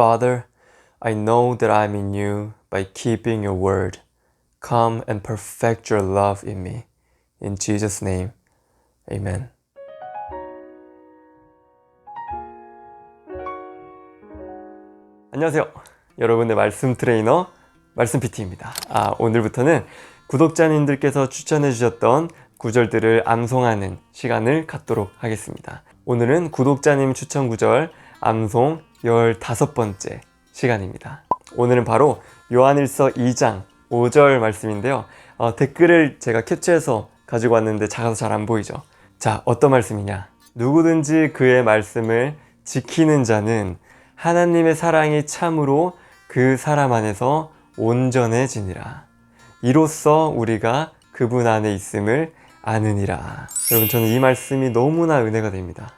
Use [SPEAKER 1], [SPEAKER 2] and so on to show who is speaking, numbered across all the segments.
[SPEAKER 1] Father, I know that I'm in you by keeping your word. Come and perfect your love in me. In Jesus' name, amen. 안녕하세요. 여러분의 말씀 트레이너, 말씀 PT입니다. 오늘부터는 구독자님들께서 추천해 주셨던 구절들을 암송하는 시간을 갖도록 하겠습니다. 오늘은 구독자님 추천 구절 암송 15번째 시간입니다. 오늘은 바로 요한일서 2장 5절 말씀인데요. 댓글을 제가 캡처해서 가지고 왔는데 작아서 잘 안 보이죠? 자, 어떤 말씀이냐? 누구든지 그의 말씀을 지키는 자는 하나님의 사랑이 참으로 그 사람 안에서 온전해지니라. 이로써 우리가 그분 안에 있음을 아느니라. 여러분, 저는 이 말씀이 너무나 은혜가 됩니다.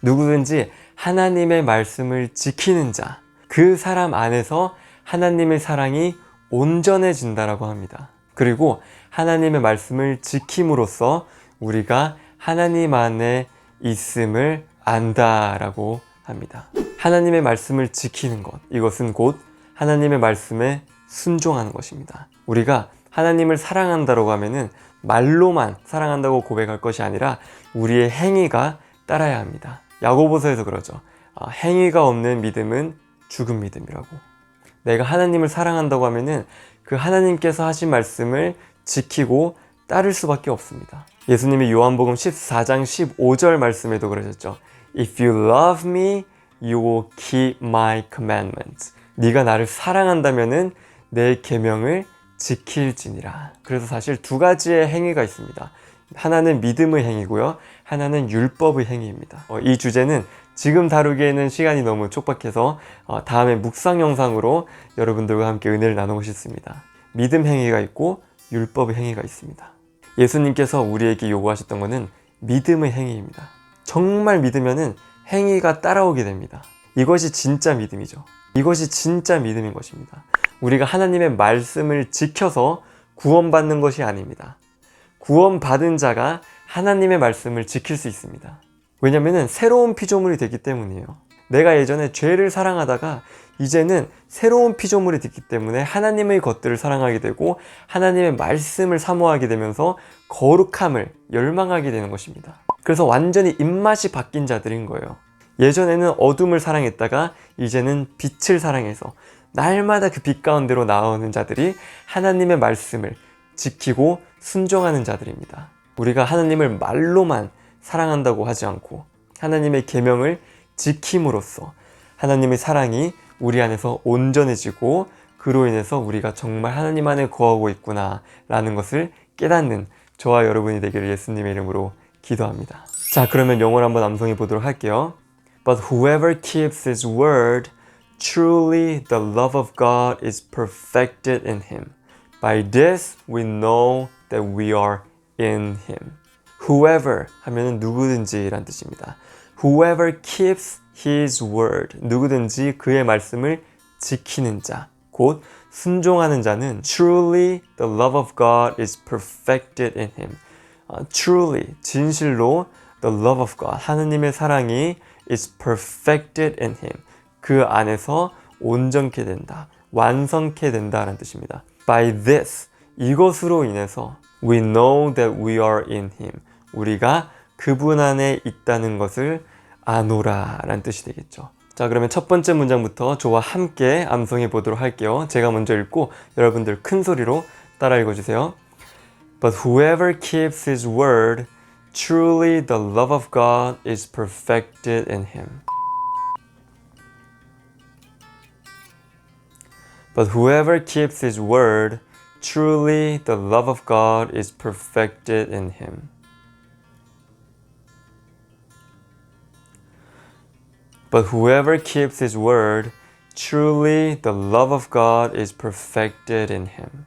[SPEAKER 1] 누구든지 하나님의 말씀을 지키는 자, 그 사람 안에서 하나님의 사랑이 온전해진다라고 합니다. 그리고 하나님의 말씀을 지킴으로써 우리가 하나님 안에 있음을 안다라고 합니다. 하나님의 말씀을 지키는 것, 이것은 곧 하나님의 말씀에 순종하는 것입니다. 우리가 하나님을 사랑한다고 하면은 말로만 사랑한다고 고백할 것이 아니라 우리의 행위가 따라야 합니다. 야고보서에서 그러죠. 행위가 없는 믿음은 죽은 믿음이라고. 내가 하나님을 사랑한다고 하면은 그 하나님께서 하신 말씀을 지키고 따를 수밖에 없습니다. 예수님이 요한복음 14장 15절 말씀에도 그러셨죠. If you love me, you will keep my commandments. 네가 나를 사랑한다면은 내 계명을 지킬지니라. 그래서 사실 두 가지의 행위가 있습니다. 하나는 믿음의 행위고요. 하나는 율법의 행위입니다. 이 주제는 지금 다루기에는 시간이 너무 촉박해서 다음에 묵상 영상으로 여러분들과 함께 은혜를 나누고 싶습니다. 믿음 행위가 있고 율법의 행위가 있습니다. 예수님께서 우리에게 요구하셨던 것은 믿음의 행위입니다. 정말 믿으면은 행위가 따라오게 됩니다. 이것이 진짜 믿음이죠. 이것이 진짜 믿음인 것입니다. 우리가 하나님의 말씀을 지켜서 구원받는 것이 아닙니다. 구원받은 자가 하나님의 말씀을 지킬 수 있습니다. 왜냐면은 새로운 피조물이 되기 때문이에요. 내가 예전에 죄를 사랑하다가 이제는 새로운 피조물이 됐기 때문에 하나님의 것들을 사랑하게 되고 하나님의 말씀을 사모하게 되면서 거룩함을 열망하게 되는 것입니다. 그래서 완전히 입맛이 바뀐 자들인 거예요. 예전에는 어둠을 사랑했다가 이제는 빛을 사랑해서 날마다 그 빛 가운데로 나오는 자들이 하나님의 말씀을 지키고 순종하는 자들입니다. 우리가 하나님을 말로만 사랑한다고 하지 않고 하나님의 계명을 지킴으로써 하나님의 사랑이 우리 안에서 온전해지고 그로 인해서 우리가 정말 하나님 안에 거하고 있구나 라는 것을 깨닫는 저와 여러분이 되기를 예수님의 이름으로 기도합니다. 자, 그러면 영어로 한번 암송해 보도록 할게요. But whoever keeps his word, truly the love of God is perfected in him. By this we know that we are in him. Whoever 하면은 누구든지 라는 뜻입니다. Whoever keeps his word, 누구든지 그의 말씀을 지키는 자, 곧 순종하는 자는 truly the love of God is perfected in him. Truly, 진실로 the love of God, 하느님의 사랑이 is perfected in him. 그 안에서 온전케 된다, 완성케 된다라는 뜻입니다. By this, 이것으로 인해서 we know that we are in him. 우리가 그분 안에 있다는 것을 아노라 라는 뜻이 되겠죠. 자, 그러면 첫 번째 문장부터 저와 함께 암송해 보도록 할게요. 제가 먼저 읽고 여러분들 큰 소리로 따라 읽어주세요. But whoever keeps his word, truly the love of God is perfected in him. But whoever keeps his word, truly the love of God is perfected in him. But whoever keeps his word, truly the love of God is perfected in him.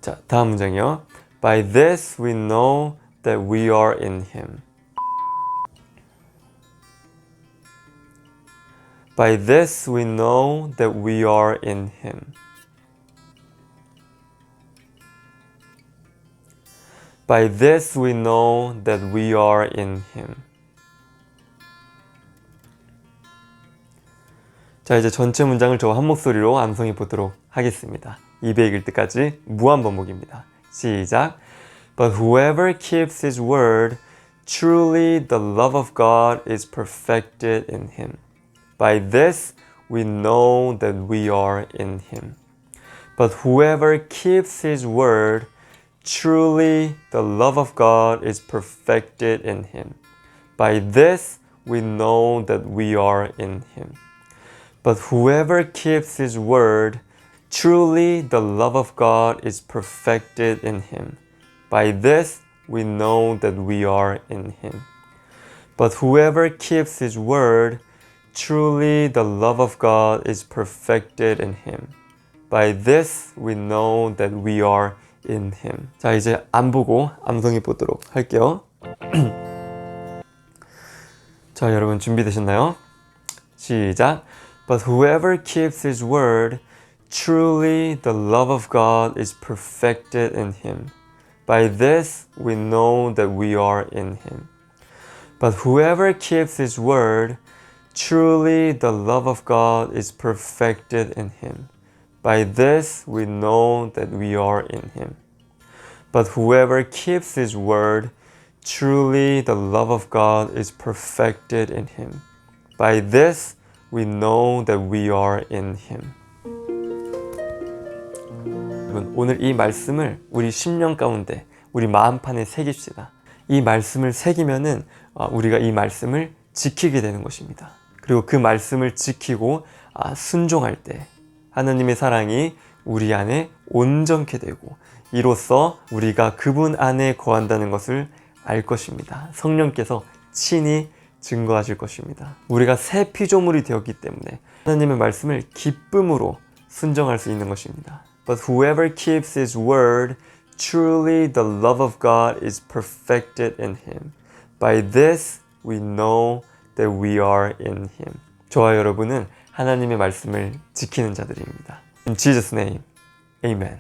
[SPEAKER 1] 자, 다음 문장이요. By this we know that we are in him. By this we know that we are in him. By this we know that we are in him. 자, 이제 전체 문장을 저와 한 목소리로 암송해 보도록 하겠습니다. 200일 때까지 무한 반복입니다. 시작. But whoever keeps his word, truly the love of God is perfected in him. By this we know that we are in him. But whoever keeps his word, truly the love of God is perfected in him. By this we know that we are in him. But whoever keeps his word, truly the love of God is perfected in him. By this we know that we are in him. But whoever keeps his word, truly the love of God is perfected in him. By this we know that we are in him. 자, 이제 안 보고 암송해 보도록 할게요. 자, 여러분 준비되셨나요? 시작. But whoever keeps his word, truly the love of God is perfected in him. By this we know that we are in him. But whoever keeps his word, truly the love of God is perfected in him. By this we know that we are in him. But whoever keeps his word, truly the love of God is perfected in him. By this we know that we are in him. 여러분, 오늘 이 말씀을 우리 심령 가운데, 우리 마음판에 새깁시다. 이 말씀을 새기면은 우리가 이 말씀을 지키게 되는 것입니다. 그리고 그 말씀을 지키고 순종할 때 하나님의 사랑이 우리 안에 온전케 되고 이로써 우리가 그분 안에 거한다는 것을 알 것입니다. 성령께서 친히 증거하실 것입니다. 우리가 새 피조물이 되었기 때문에 하나님의 말씀을 기쁨으로 순종할 수 있는 것입니다. But whoever keeps his word, truly the love of God is perfected in him. By this we know that we are in him. 저와 여러분은 하나님의 말씀을 지키는 자들입니다. In Jesus' name, Amen.